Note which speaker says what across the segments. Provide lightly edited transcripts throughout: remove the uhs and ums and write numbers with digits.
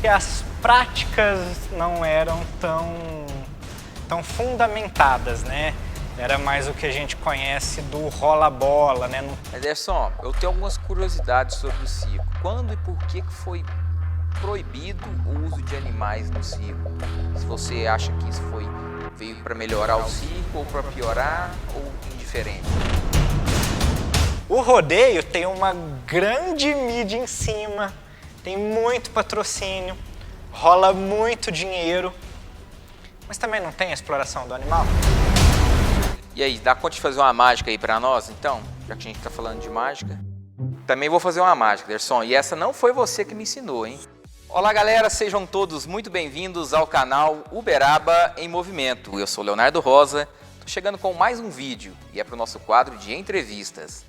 Speaker 1: porque as práticas não eram tão fundamentadas, né? Era mais o que a gente conhece do rola-bola, né?
Speaker 2: Ederson, eu tenho algumas curiosidades sobre o circo. Quando e por que foi proibido o uso de animais no circo? Se você acha que isso veio para melhorar o circo, ou para piorar, ou indiferente?
Speaker 1: O rodeio tem uma grande mídia em cima, tem muito patrocínio, rola muito dinheiro, mas também não tem a exploração do animal.
Speaker 2: E aí, dá conta de fazer uma mágica aí pra nós, então? Já que a gente tá falando de mágica. Também vou fazer uma mágica, Ederson. E essa não foi você que me ensinou, hein? Olá, galera. Sejam todos muito bem-vindos ao canal Uberaba em Movimento. Eu sou Leonardo Rosa. Tô chegando com mais um vídeo e é pro nosso quadro de entrevistas.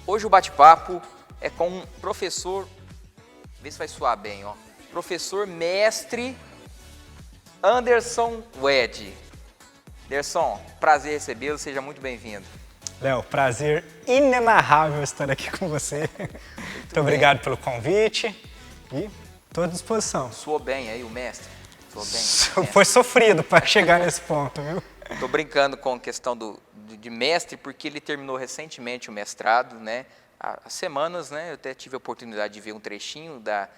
Speaker 2: Hoje o bate-papo é com um professor... Vê se vai soar bem, ó. Professor mestre Anderson Wed. Anderson, prazer recebê-lo, seja muito bem-vindo.
Speaker 1: Léo, prazer inenarrável estar aqui com você. Muito obrigado pelo convite e estou à disposição.
Speaker 2: Soou bem aí o mestre? Soou bem?
Speaker 1: Foi sofrido para chegar nesse ponto, viu?
Speaker 2: Estou brincando com a questão de mestre, porque ele terminou recentemente o mestrado, né? Há semanas, né? Eu até tive a oportunidade de ver um trechinho da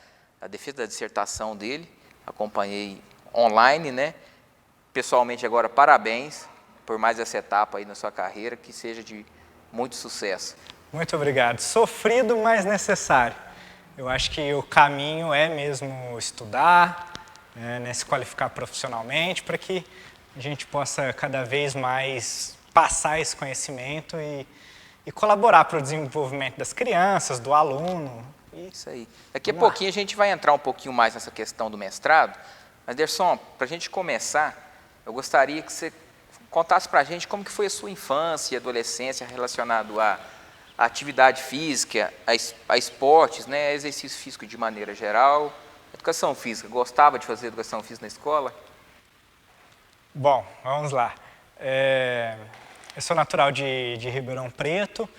Speaker 2: defesa da dissertação dele, acompanhei online, né? Pessoalmente agora, parabéns por mais essa etapa aí na sua carreira, que seja de muito sucesso.
Speaker 1: Muito obrigado. Sofrido, mas necessário. Eu acho que o caminho é mesmo estudar, né, se qualificar profissionalmente, para que a gente possa cada vez mais passar esse conhecimento e colaborar para o desenvolvimento das crianças, do aluno.
Speaker 2: Isso aí. Daqui a pouquinho a gente vai entrar um pouquinho mais nessa questão do mestrado, mas, Anderson, para a gente começar, eu gostaria que você contasse para a gente como que foi a sua infância e adolescência relacionado à atividade física, a esportes, né, exercício físico de maneira geral, educação física. Gostava de fazer educação física na escola?
Speaker 1: Bom, vamos lá. Eu sou natural de Ribeirão Preto.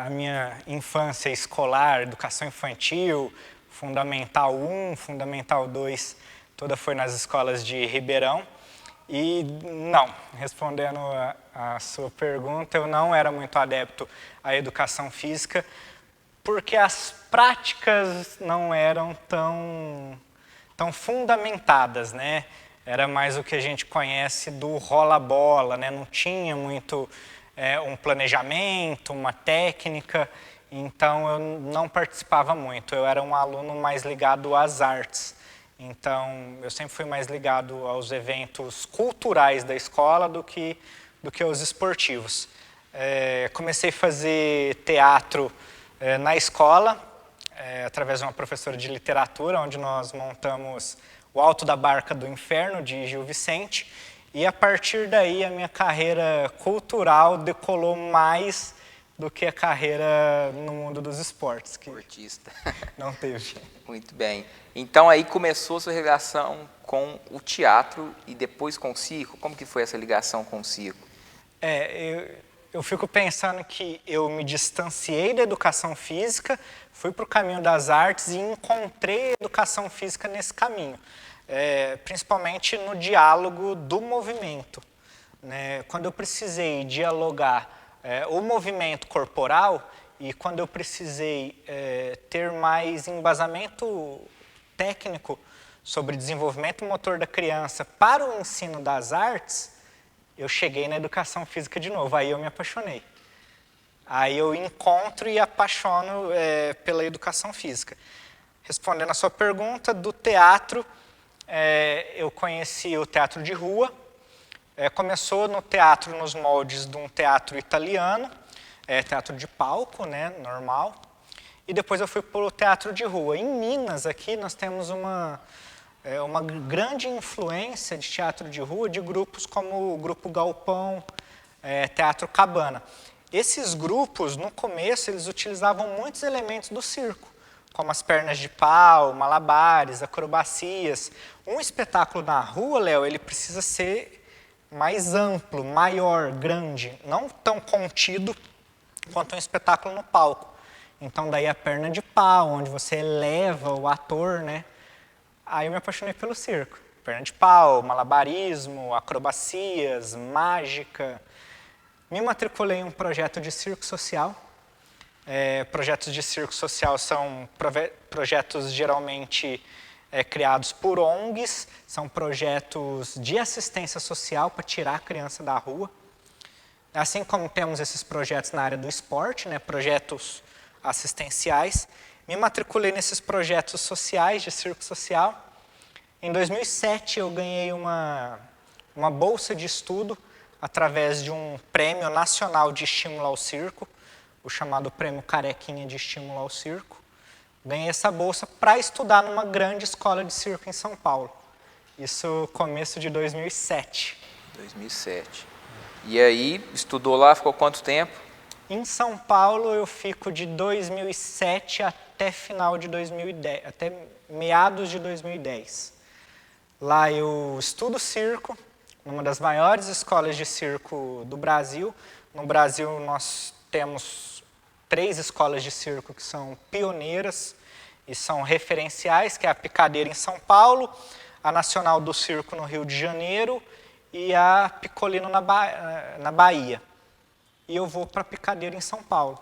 Speaker 1: A minha infância escolar, educação infantil, Fundamental 1, Fundamental 2, toda foi nas escolas de Ribeirão. E não, respondendo a sua pergunta, eu não era muito adepto à educação física, porque as práticas não eram tão fundamentadas, né? Era mais o que a gente conhece do rola-bola, né? Não tinha muito um planejamento, uma técnica, então eu não participava muito. Eu era um aluno mais ligado às artes. Então, eu sempre fui mais ligado aos eventos culturais da escola do que aos esportivos. Comecei a fazer teatro na escola, através de uma professora de literatura, onde nós montamos O Alto da Barca do Inferno, de Gil Vicente, e a partir daí a minha carreira cultural decolou mais do que a carreira no mundo dos esportes. Que
Speaker 2: esportista.
Speaker 1: Não teve.
Speaker 2: Muito bem. Então aí começou a sua relação com o teatro e depois com o circo. Como que foi essa ligação com o circo?
Speaker 1: Eu fico pensando que eu me distanciei da educação física, fui para o caminho das artes e encontrei a educação física nesse caminho. Principalmente no diálogo do movimento, né? Quando eu precisei dialogar o movimento corporal e quando eu precisei ter mais embasamento técnico sobre desenvolvimento motor da criança para o ensino das artes, eu cheguei na educação física de novo, aí eu me apaixonei. Aí eu encontro e apaixono pela educação física. Respondendo a sua pergunta, do teatro, eu conheci o teatro de rua. Começou no teatro nos moldes de um teatro italiano, teatro de palco, né, normal. E depois eu fui para o teatro de rua. Em Minas, aqui, nós temos uma grande influência de teatro de rua de grupos como o Grupo Galpão, Teatro Cabana. Esses grupos, no começo, eles utilizavam muitos elementos do circo, como as pernas de pau, malabares, acrobacias. Um espetáculo na rua, Léo, ele precisa ser mais amplo, maior, grande, não tão contido quanto um espetáculo no palco. Então, daí a perna de pau, onde você eleva o ator, né, Aí eu me apaixonei pelo circo. Perna de pau, malabarismo, acrobacias, mágica. Me matriculei em um projeto de circo social. Projetos de circo social são projetos geralmente criados por ONGs, são projetos de assistência social para tirar a criança da rua. Assim como temos esses projetos na área do esporte, né, projetos assistenciais, me matriculei nesses projetos sociais de circo social. Em 2007 eu ganhei uma bolsa de estudo através de um prêmio nacional de estímulo ao circo, o chamado Prêmio Carequinha de Estímulo ao Circo. Ganhei essa bolsa para estudar numa grande escola de circo em São Paulo. Isso começo de 2007.
Speaker 2: 2007. E aí, estudou lá, ficou quanto tempo?
Speaker 1: Em São Paulo eu fico de 2007 até final de 2010, até meados de 2010. Lá eu estudo circo, numa das maiores escolas de circo do Brasil. No Brasil nós temos 3 escolas de circo que são pioneiras e são referenciais, que é a Picadeira em São Paulo, a Nacional do Circo no Rio de Janeiro e a Piccolino na Bahia. E eu vou para a Picadeira em São Paulo.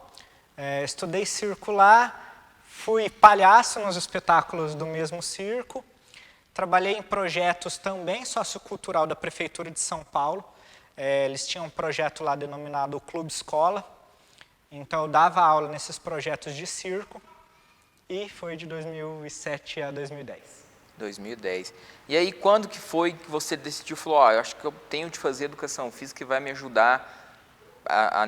Speaker 1: Estudei circo lá, fui palhaço nos espetáculos do mesmo circo, trabalhei em projetos também sociocultural da Prefeitura de São Paulo. Eles tinham um projeto lá denominado Clube Escola, então eu dava aula nesses projetos de circo e foi de 2007 a 2010. 2010.
Speaker 2: E aí, quando que foi que você decidiu, falou, eu acho que eu tenho de fazer educação física que vai me ajudar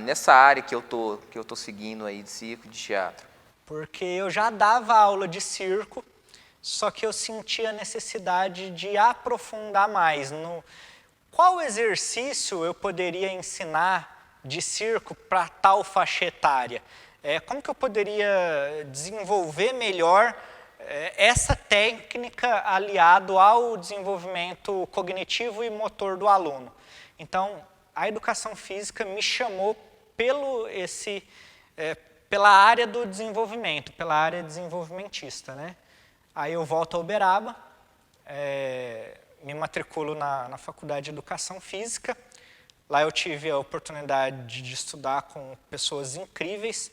Speaker 2: nessa área que eu tô seguindo aí de circo e de teatro?
Speaker 1: Porque eu já dava aula de circo, só que eu sentia a necessidade de aprofundar mais. Qual exercício eu poderia ensinar de circo para tal faixa etária? Como que eu poderia desenvolver melhor essa técnica aliado ao desenvolvimento cognitivo e motor do aluno? Então, a educação física me chamou pela área do desenvolvimento, pela área desenvolvimentista, né? Aí eu volto a Uberaba, me matriculo na Faculdade de Educação Física. Lá eu tive a oportunidade de estudar com pessoas incríveis,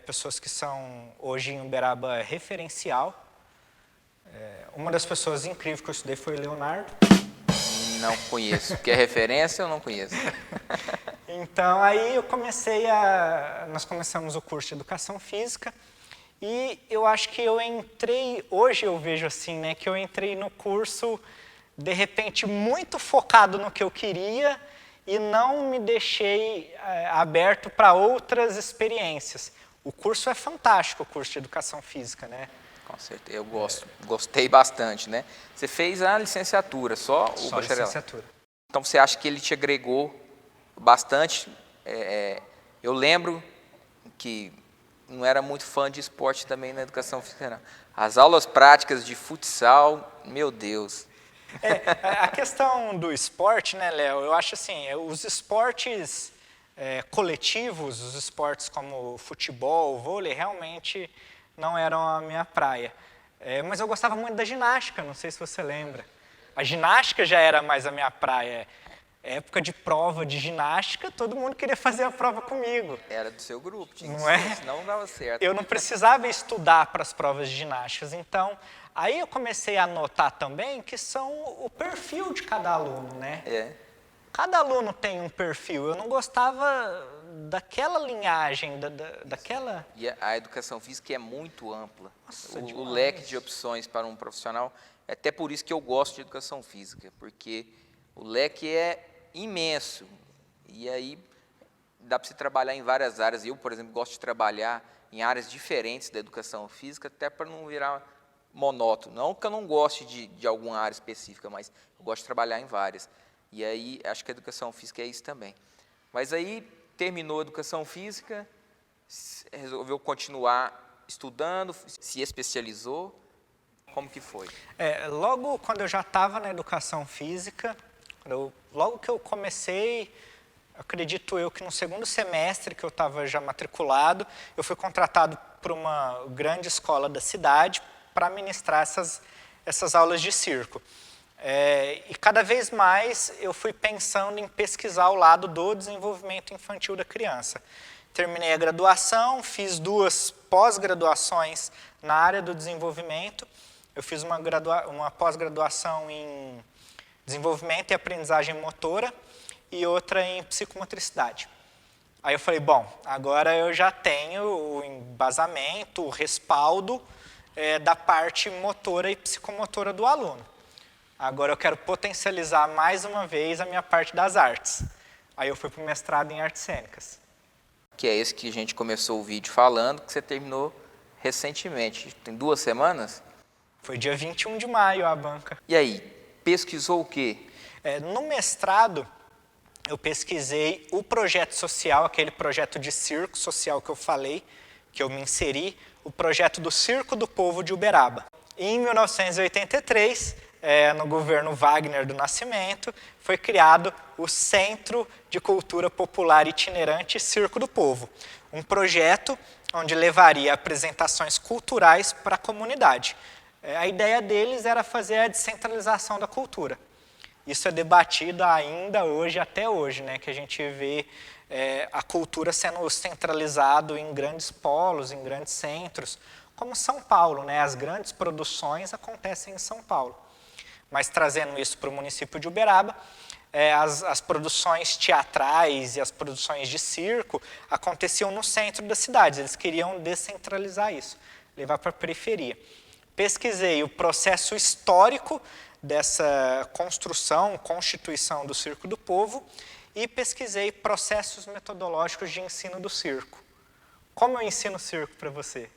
Speaker 1: pessoas que são hoje em Uberaba referencial. Uma das pessoas incríveis que eu estudei foi o Leonardo.
Speaker 2: Não conheço. Quer referência ou não conheço?
Speaker 1: Então, aí nós começamos o curso de Educação Física e eu acho que eu entrei, hoje eu vejo assim, né, que eu entrei no curso, de repente, muito focado no que eu queria e não me deixei aberto para outras experiências. O curso é fantástico, o curso de Educação Física, né?
Speaker 2: Com certeza, eu gostei bastante, né? Você fez a licenciatura, só o bacharelado?
Speaker 1: Licenciatura.
Speaker 2: Então você acha que ele te agregou bastante? Eu lembro que não era muito fã de esporte também na educação física, não. As aulas práticas de futsal, meu Deus.
Speaker 1: A questão do esporte, né, Léo? Eu acho assim, os esportes coletivos, os esportes como futebol, vôlei, realmente não eram a minha praia. Mas eu gostava muito da ginástica, não sei se você lembra. A ginástica já era mais a minha praia. Época de prova de ginástica, todo mundo queria fazer a prova comigo.
Speaker 2: Era do seu grupo, tinha
Speaker 1: não é?
Speaker 2: Senão não dava certo.
Speaker 1: Eu não precisava estudar para as provas de ginásticas, então aí eu comecei a notar também que são o perfil de cada aluno, né? Cada aluno tem um perfil. Eu não gostava daquela linhagem, daquela...
Speaker 2: E a educação física é muito ampla.
Speaker 1: Nossa,
Speaker 2: o leque de opções para um profissional, é até por isso que eu gosto de educação física, porque o leque é imenso. E aí dá para você trabalhar em várias áreas. Eu, por exemplo, gosto de trabalhar em áreas diferentes da educação física, até para não virar monótono. Não que eu não goste de alguma área específica, mas eu gosto de trabalhar em várias. E aí acho que a educação física é isso também. Mas aí terminou a educação física, resolveu continuar estudando, se especializou. Como que foi?
Speaker 1: Logo quando eu já estava na educação física, logo que eu comecei, acredito eu que no segundo semestre que eu estava já matriculado, eu fui contratado por uma grande escola da cidade para ministrar essas aulas de circo. E cada vez mais eu fui pensando em pesquisar o lado do desenvolvimento infantil da criança. Terminei a graduação, fiz 2 pós-graduações na área do desenvolvimento. Eu fiz uma pós-graduação em desenvolvimento e aprendizagem motora e outra em psicomotricidade. Aí eu falei, bom, agora eu já tenho o embasamento, o respaldo da parte motora e psicomotora do aluno. Agora eu quero potencializar mais uma vez a minha parte das artes. Aí eu fui para o mestrado em artes cênicas.
Speaker 2: Que é esse que a gente começou o vídeo falando, que você terminou recentemente. Tem 2 semanas?
Speaker 1: Foi dia 21 de maio a banca.
Speaker 2: E aí, pesquisou o quê?
Speaker 1: No mestrado, eu pesquisei o projeto social, aquele projeto de circo social que eu falei, que eu me inseri, o projeto do Circo do Povo de Uberaba. Em 1983, no governo Wagner do Nascimento, foi criado o Centro de Cultura Popular Itinerante Circo do Povo, um projeto onde levaria apresentações culturais para a comunidade. A ideia deles era fazer a descentralização da cultura. Isso é debatido ainda hoje, até hoje, né, que a gente vê a cultura sendo centralizada em grandes polos, em grandes centros, como São Paulo, né? As grandes produções acontecem em São Paulo. Mas trazendo isso para o município de Uberaba, as produções teatrais e as produções de circo aconteciam no centro da cidade. Eles queriam descentralizar isso, levar para a periferia. Pesquisei o processo histórico dessa construção, constituição do Circo do Povo e pesquisei processos metodológicos de ensino do circo. Como eu ensino circo para você?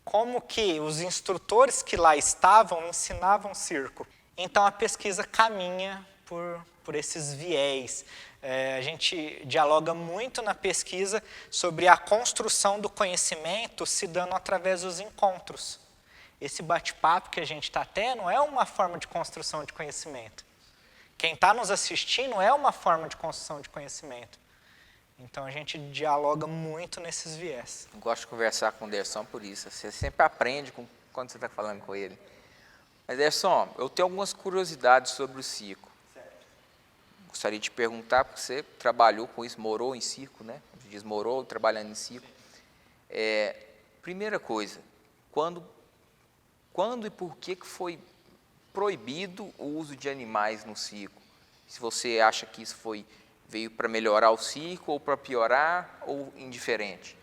Speaker 1: Como que os instrutores que lá estavam ensinavam circo? Então a pesquisa caminha por esses viés. A gente dialoga muito na pesquisa sobre a construção do conhecimento se dando através dos encontros. Esse bate-papo que a gente está tendo é uma forma de construção de conhecimento. Quem está nos assistindo é uma forma de construção de conhecimento. Então a gente dialoga muito nesses viés.
Speaker 2: Eu gosto de conversar com o Derson por isso. Você sempre aprende quando você está falando com ele. Mas Derson, eu tenho algumas curiosidades sobre o circo.
Speaker 1: Certo.
Speaker 2: Gostaria de te perguntar, porque você trabalhou com isso, morou em circo, né? Você diz morou trabalhando em circo. Primeira coisa, quando e por que foi proibido o uso de animais no circo? Se você acha que isso veio para melhorar o circo, ou para piorar, ou indiferente?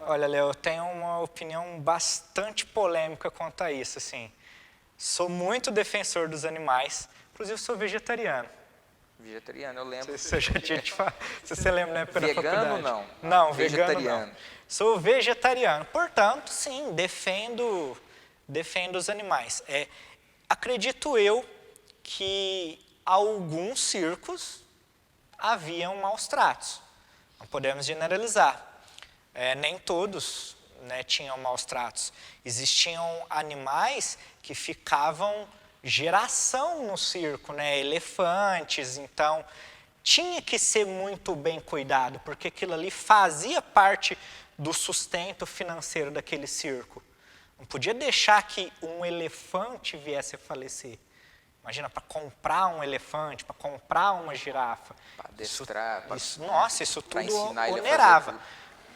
Speaker 1: Olha, Léo, eu tenho uma opinião bastante polêmica quanto a isso. Assim. Sou muito defensor dos animais, inclusive sou vegetariano.
Speaker 2: Vegetariano, eu lembro.
Speaker 1: Se eu já tinha te falado, se você lembra, né, pela
Speaker 2: vegano
Speaker 1: faculdade.
Speaker 2: Não?
Speaker 1: Não,
Speaker 2: vegetariano.
Speaker 1: Vegano não. Sou vegetariano, portanto, sim, defendo os animais. Acredito eu que alguns circos haviam maus tratos. Não podemos generalizar. Nem todos, né, tinham maus tratos. Existiam animais que ficavam geração no circo, né, elefantes, então tinha que ser muito bem cuidado, porque aquilo ali fazia parte do sustento financeiro daquele circo. Não podia deixar que um elefante viesse a falecer. Imagina, para comprar um elefante, para comprar uma girafa.
Speaker 2: Para adestrar.
Speaker 1: Nossa, isso tudo
Speaker 2: onerava.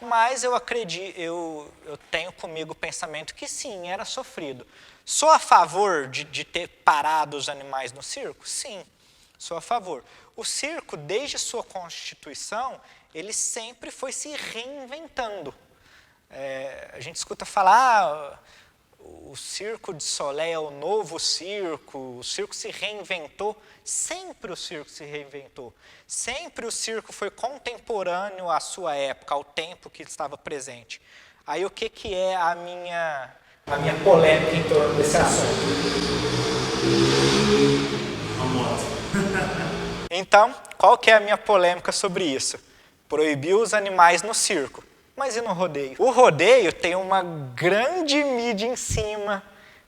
Speaker 1: Mas eu acredito, eu tenho comigo o pensamento que sim, era sofrido. Sou a favor de ter parado os animais no circo? Sim, sou a favor. O circo, desde sua constituição, ele sempre foi se reinventando. A gente escuta falar, o Circo de Solé é o novo circo, o circo se reinventou. Sempre o circo se reinventou. Sempre o circo foi contemporâneo à sua época, ao tempo que estava presente. Aí o que é a minha polêmica em torno desse assunto? Então, qual que é a minha polêmica sobre isso? Proibiu os animais no circo. Mas e no rodeio? O rodeio tem uma grande mídia em cima,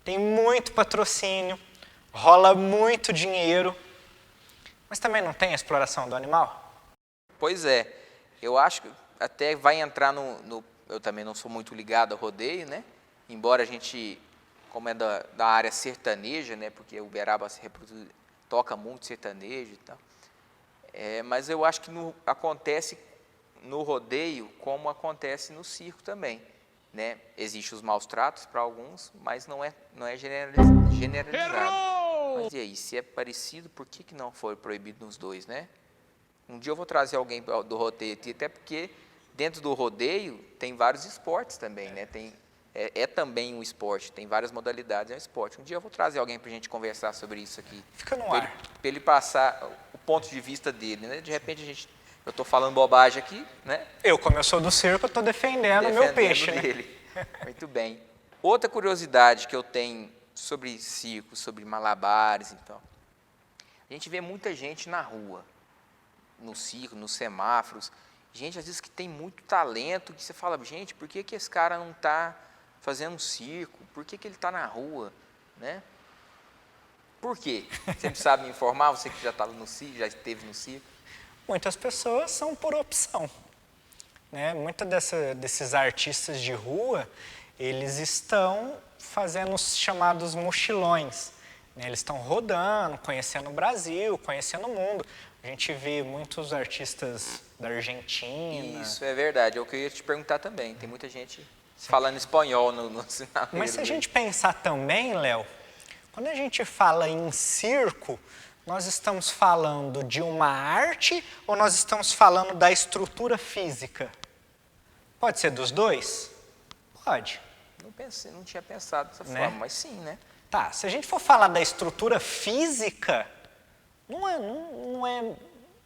Speaker 1: tem muito patrocínio, rola muito dinheiro, mas também não tem a exploração do animal?
Speaker 2: Pois é, eu acho que até vai entrar eu também não sou muito ligado ao rodeio, né? Embora a gente como é da área sertaneja, né? Porque o Uberaba toca muito sertanejo e tal. Mas eu acho que acontece no rodeio como acontece no circo também, né? Existem os maus tratos para alguns, mas não é generalizado. Errou! Mas e aí, se é parecido, por que não foi proibido nos dois, né? Um dia eu vou trazer alguém do rodeio aqui, até porque dentro do rodeio tem vários esportes também, né? Também um esporte, tem várias modalidades, é um esporte. Um dia eu vou trazer alguém para a gente conversar sobre isso aqui.
Speaker 1: Fica no ar.
Speaker 2: Para ele passar o ponto de vista dele, né? De repente eu estou falando bobagem aqui, né?
Speaker 1: Como eu sou do circo, eu estou defendendo o meu peixe,
Speaker 2: dele. Né? Muito bem. Outra curiosidade que eu tenho sobre circo, sobre malabares, então, a gente vê muita gente na rua, no circo, nos semáforos, gente às vezes que tem muito talento, que você fala, gente, por que esse cara não está fazendo um circo? Por que ele está na rua, né? Por quê? Você não sabe me informar, você que já estava no circo, já esteve no circo?
Speaker 1: Muitas pessoas são por opção, né? Muitos desses artistas de rua, eles estão fazendo os chamados mochilões, né? Eles estão rodando, conhecendo o Brasil, conhecendo o mundo. A gente vê muitos artistas da Argentina.
Speaker 2: Isso, é verdade. É o que eu ia te perguntar também. Tem muita gente falando espanhol no sinal.
Speaker 1: Mas se a gente pensar também, Léo, quando a gente fala em circo, nós estamos falando de uma arte ou nós estamos falando da estrutura física? Pode ser dos dois? Pode.
Speaker 2: Não tinha pensado dessa forma, mas sim, né?
Speaker 1: Tá, se a gente for falar da estrutura física, não é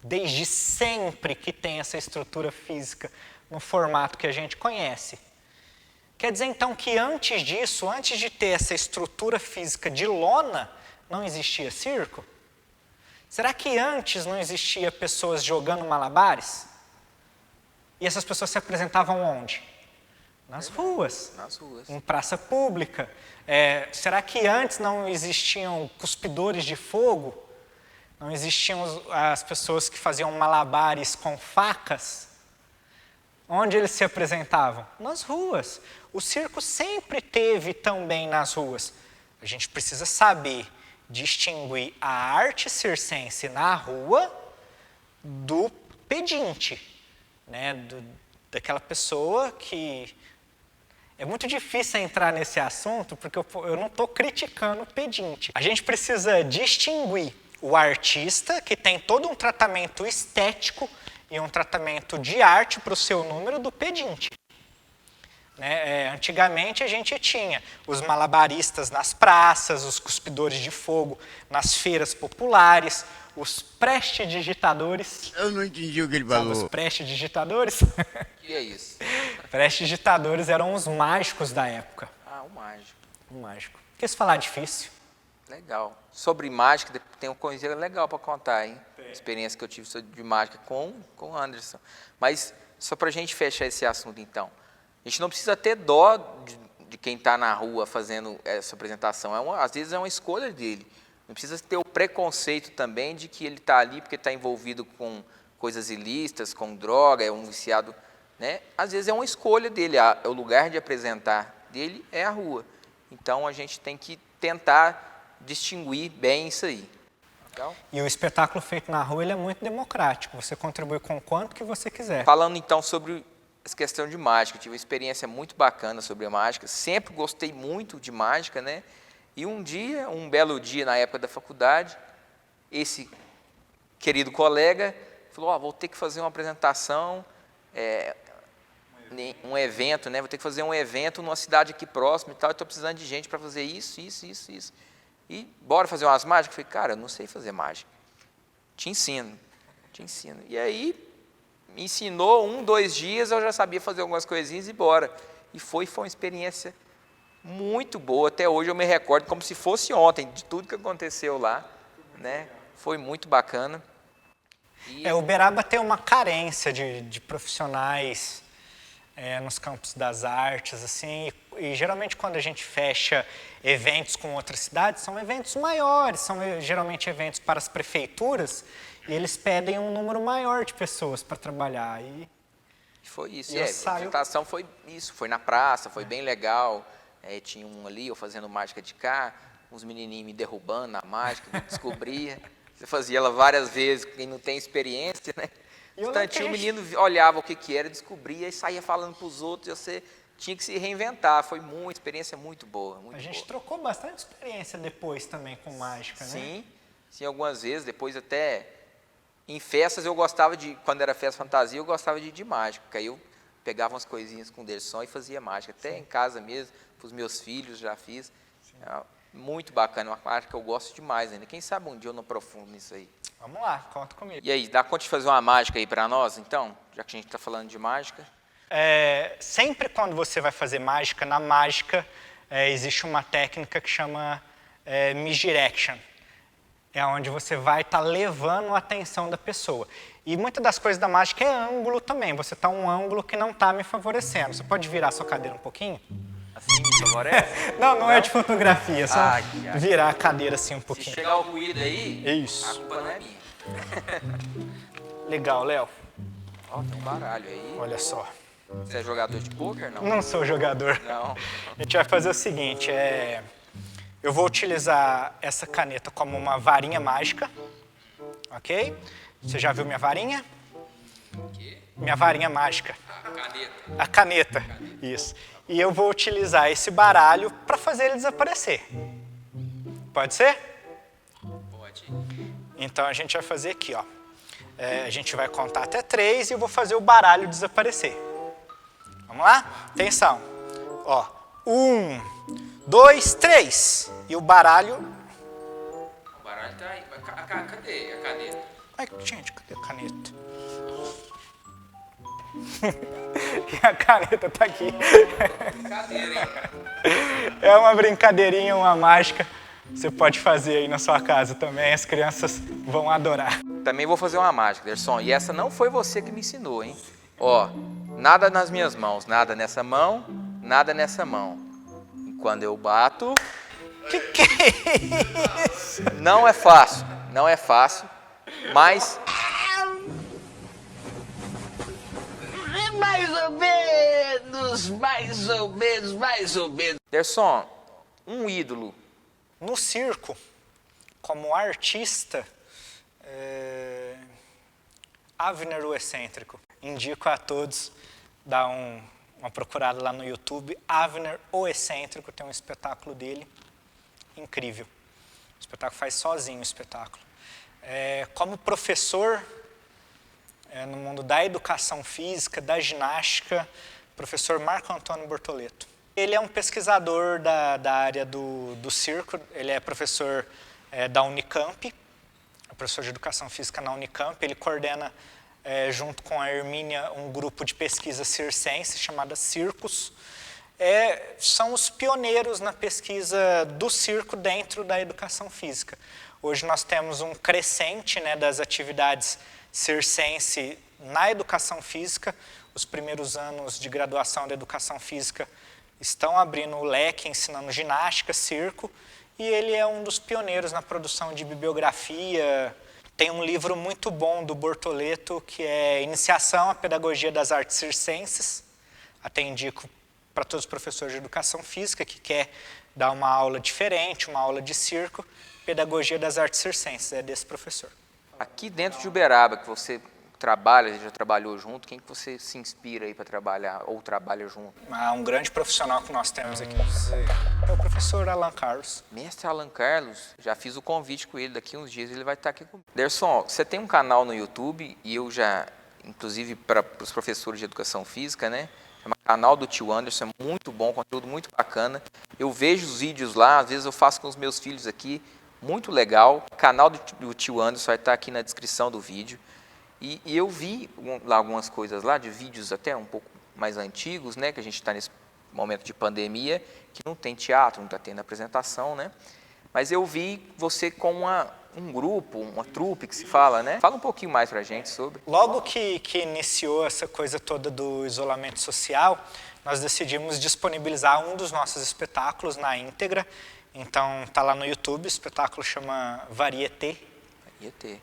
Speaker 1: desde sempre que tem essa estrutura física no formato que a gente conhece. Quer dizer, então, que antes disso, antes de ter essa estrutura física de lona, não existia circo? Será que antes não existia pessoas jogando malabares? E essas pessoas se apresentavam onde? Nas ruas.
Speaker 2: Nas ruas.
Speaker 1: Em praça pública. Será que antes não existiam cuspidores de fogo? Não existiam as pessoas que faziam malabares com facas? Onde eles se apresentavam? Nas ruas. O circo sempre teve também nas ruas. A gente precisa saber distinguir a arte circense na rua do pedinte, né? Daquela pessoa que... É muito difícil entrar nesse assunto porque eu não estou criticando o pedinte. A gente precisa distinguir o artista, que tem todo um tratamento estético e um tratamento de arte para o seu número, do pedinte. Né? Antigamente a gente tinha os malabaristas nas praças, os cuspidores de fogo nas feiras populares, os prestidigitadores.
Speaker 3: Eu não entendi o que ele falou.
Speaker 1: Sabe os prestidigitadores?
Speaker 2: O que é isso?
Speaker 1: Prestidigitadores eram os mágicos da época.
Speaker 2: Ah, o mágico.
Speaker 1: O mágico. Quis falar difícil.
Speaker 2: Legal. Sobre mágica, tem uma coisa legal para contar, hein? Experiência que eu tive de mágica com o Anderson. Mas, só para a gente fechar esse assunto, então. A gente não precisa ter dó de quem está na rua fazendo essa apresentação. Às vezes é uma escolha dele. Não precisa ter o preconceito também de que ele está ali porque está envolvido com coisas ilícitas, com droga, é um viciado, né? Às vezes é uma escolha dele, o lugar de apresentar dele é a rua. Então, a gente tem que tentar distinguir bem isso aí. Legal?
Speaker 1: E o espetáculo feito na rua, ele é muito democrático. Você contribui com o quanto que você quiser.
Speaker 2: Falando, então, sobre essa questão de mágica, eu tive uma experiência muito bacana sobre a mágica. Sempre gostei muito de mágica, né? E um belo dia, na época da faculdade, esse querido colega falou, vou ter que fazer uma apresentação, um evento, né? Vou ter que fazer um evento numa cidade aqui próxima e tal, estou precisando de gente para fazer isso. E bora fazer umas mágicas? Eu falei, cara, eu não sei fazer mágica. Te ensino. E aí, me ensinou 2 dias, eu já sabia fazer algumas coisinhas e bora. E foi uma experiência muito boa. Até hoje eu me recordo como se fosse ontem, de tudo que aconteceu lá, né? Foi muito bacana.
Speaker 1: O Uberaba tem uma carência de profissionais nos campos das artes, assim, e geralmente quando a gente fecha eventos com outras cidades, são eventos maiores, são geralmente eventos para as prefeituras, e eles pedem um número maior de pessoas para trabalhar. E
Speaker 2: foi isso,
Speaker 1: a
Speaker 2: apresentação foi isso, foi na praça, foi bem legal. Aí tinha um ali, eu fazendo mágica de cá, uns menininhos me derrubando na mágica, não descobria. Você fazia ela várias vezes, quem não tem experiência, né? Instantinho o menino olhava o que era, descobria e saía falando para os outros, e você tinha que se reinventar. Foi uma experiência muito boa. Muito
Speaker 1: a gente
Speaker 2: boa.
Speaker 1: Trocou bastante experiência depois também com mágica,
Speaker 2: né? Sim, algumas vezes, depois até em festas eu gostava de, quando era festa fantasia, eu gostava de ir de mágica. Aí eu pegava umas coisinhas com o Derson e fazia mágica. Até em casa mesmo, para os meus filhos já fiz. Muito bacana, uma mágica que eu gosto demais ainda. Quem sabe um dia eu não aprofundo nisso aí.
Speaker 1: Vamos lá, conta comigo.
Speaker 2: E aí, dá conta de fazer uma mágica aí para nós, então? Já que a gente está falando de mágica.
Speaker 1: Sempre quando você vai fazer mágica, na mágica existe uma técnica que chama misdirection. É onde você vai estar levando a atenção da pessoa. E muitas das coisas da mágica é ângulo também. Você está um ângulo que não está me favorecendo. Você pode virar a sua cadeira um pouquinho?
Speaker 2: Assim me favorece?
Speaker 1: Não é de fotografia, só virar a cadeira assim um pouquinho.
Speaker 2: Se chegar o ruído aí,
Speaker 1: isso.
Speaker 2: A culpa não é minha.
Speaker 1: Legal, Léo.
Speaker 2: Ó, tem um baralho aí.
Speaker 1: Olha só.
Speaker 2: Você é jogador de pôquer, não?
Speaker 1: Não sou jogador.
Speaker 2: Não.
Speaker 1: A gente vai fazer o seguinte, eu vou utilizar essa caneta como uma varinha mágica, ok? Você já viu minha varinha?
Speaker 2: O quê?
Speaker 1: Minha varinha mágica.
Speaker 2: A caneta.
Speaker 1: A caneta, isso. E eu vou utilizar esse baralho para fazer ele desaparecer. Pode ser?
Speaker 2: Pode.
Speaker 1: Então a gente vai fazer aqui, ó. A gente vai contar até 3 e eu vou fazer o baralho desaparecer. Vamos lá? Atenção. Ó, 1, 2, 3. E o baralho...
Speaker 2: O baralho tá aí. Cadê a caneta?
Speaker 1: Ai, gente, cadê a caneta? E a caneta tá aqui.
Speaker 2: Brincadeira, hein?
Speaker 1: É uma brincadeirinha, uma mágica. Você pode fazer aí na sua casa também. As crianças vão adorar.
Speaker 2: Também vou fazer uma mágica, Derson. E essa não foi você que me ensinou, hein? Ó, nada nas minhas mãos. Nada nessa mão, nada nessa mão. E quando eu bato...
Speaker 1: Que é isso?
Speaker 2: Não é fácil, mas... Mais ou menos. Derson, um ídolo.
Speaker 1: No circo, como artista, Avner o Excêntrico. Indico a todos, dar uma procurada lá no YouTube. Avner o Excêntrico, tem um espetáculo dele incrível. O espetáculo faz sozinho o espetáculo. Como professor, no mundo da educação física, da ginástica, professor Marco Antônio Bortoleto. Ele é um pesquisador da área do circo, ele é professor da Unicamp, é professor de educação física na Unicamp, ele coordena, junto com a Hermínia, um grupo de pesquisa circense chamada Circos. São os pioneiros na pesquisa do circo dentro da educação física. Hoje nós temos um crescente, né, das atividades circense na educação física. Os primeiros anos de graduação da educação física estão abrindo o leque, ensinando ginástica, circo, e ele é um dos pioneiros na produção de bibliografia. Tem um livro muito bom do Bortoleto, que é Iniciação à Pedagogia das Artes Circenses. Até indico para todos os professores de educação física que quer dar uma aula diferente, uma aula de circo, Pedagogia das Artes Circenses, é desse professor.
Speaker 2: Aqui dentro de Uberaba, que você trabalha, já trabalhou junto, quem que você se inspira aí para trabalhar ou trabalha junto?
Speaker 1: Um grande profissional que nós temos aqui é o professor Alan Carlos.
Speaker 2: Mestre Alan Carlos, já fiz o convite com ele, daqui uns dias ele vai estar aqui comigo. Derson, você tem um canal no YouTube e eu já, inclusive para os professores de educação física, né? Chama Canal do Tio Anderson, é muito bom, conteúdo muito bacana. Eu vejo os vídeos lá, às vezes eu faço com os meus filhos aqui, muito legal. O canal do Tio Anderson vai estar aqui na descrição do vídeo. E eu vi lá algumas coisas lá, de vídeos até um pouco mais antigos, né? Que a gente está nesse momento de pandemia, que não tem teatro, não está tendo apresentação, né? Mas eu vi você com um grupo, uma trupe que se fala, né? Fala um pouquinho mais para a gente sobre.
Speaker 1: Logo que iniciou essa coisa toda do isolamento social, nós decidimos disponibilizar um dos nossos espetáculos na íntegra. Então, está lá no YouTube, o espetáculo chama Varieté,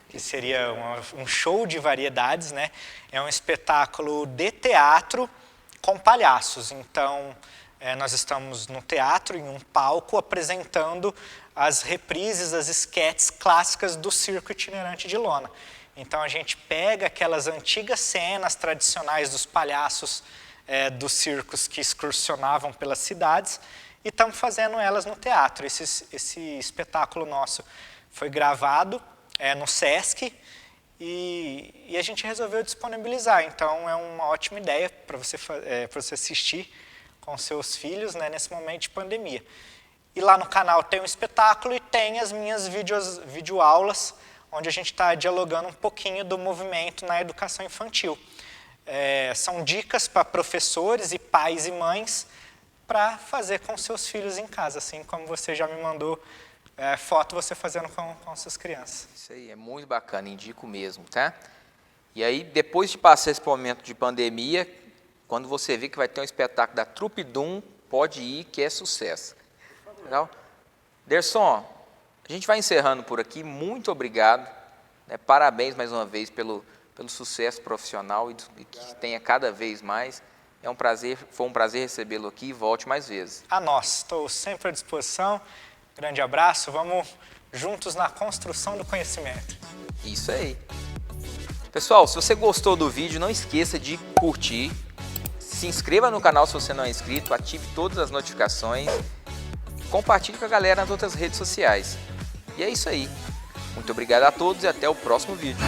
Speaker 1: que seria um show de variedades, né? É um espetáculo de teatro com palhaços. Então, Nós estamos no teatro, em um palco, apresentando as reprises, as esquetes clássicas do circo itinerante de lona. Então a gente pega aquelas antigas cenas tradicionais dos palhaços dos circos que excursionavam pelas cidades e estamos fazendo elas no teatro. Esse espetáculo nosso foi gravado no Sesc e a gente resolveu disponibilizar. Então é uma ótima ideia para você assistir com seus filhos, né, nesse momento de pandemia. E lá no canal tem um espetáculo e tem as minhas videoaulas, onde a gente está dialogando um pouquinho do movimento na educação infantil. São dicas para professores e pais e mães para fazer com seus filhos em casa, assim como você já me mandou foto você fazendo com suas crianças.
Speaker 2: Isso aí é muito bacana, indico mesmo, tá? E aí, depois de passar esse momento de pandemia, quando você vê que vai ter um espetáculo da Trupe Dum, pode ir, que é sucesso. Legal? Derson, a gente vai encerrando por aqui. Muito obrigado. Parabéns mais uma vez pelo sucesso profissional e que tenha cada vez mais. Foi um prazer recebê-lo aqui e volte mais vezes.
Speaker 1: A nós, estou sempre à disposição. Grande abraço, vamos juntos na construção do conhecimento.
Speaker 2: Isso aí. Pessoal, se você gostou do vídeo, não esqueça de curtir. Se inscreva no canal se você não é inscrito, ative todas as notificações, compartilhe com a galera nas outras redes sociais. E é isso aí. Muito obrigado a todos e até o próximo vídeo.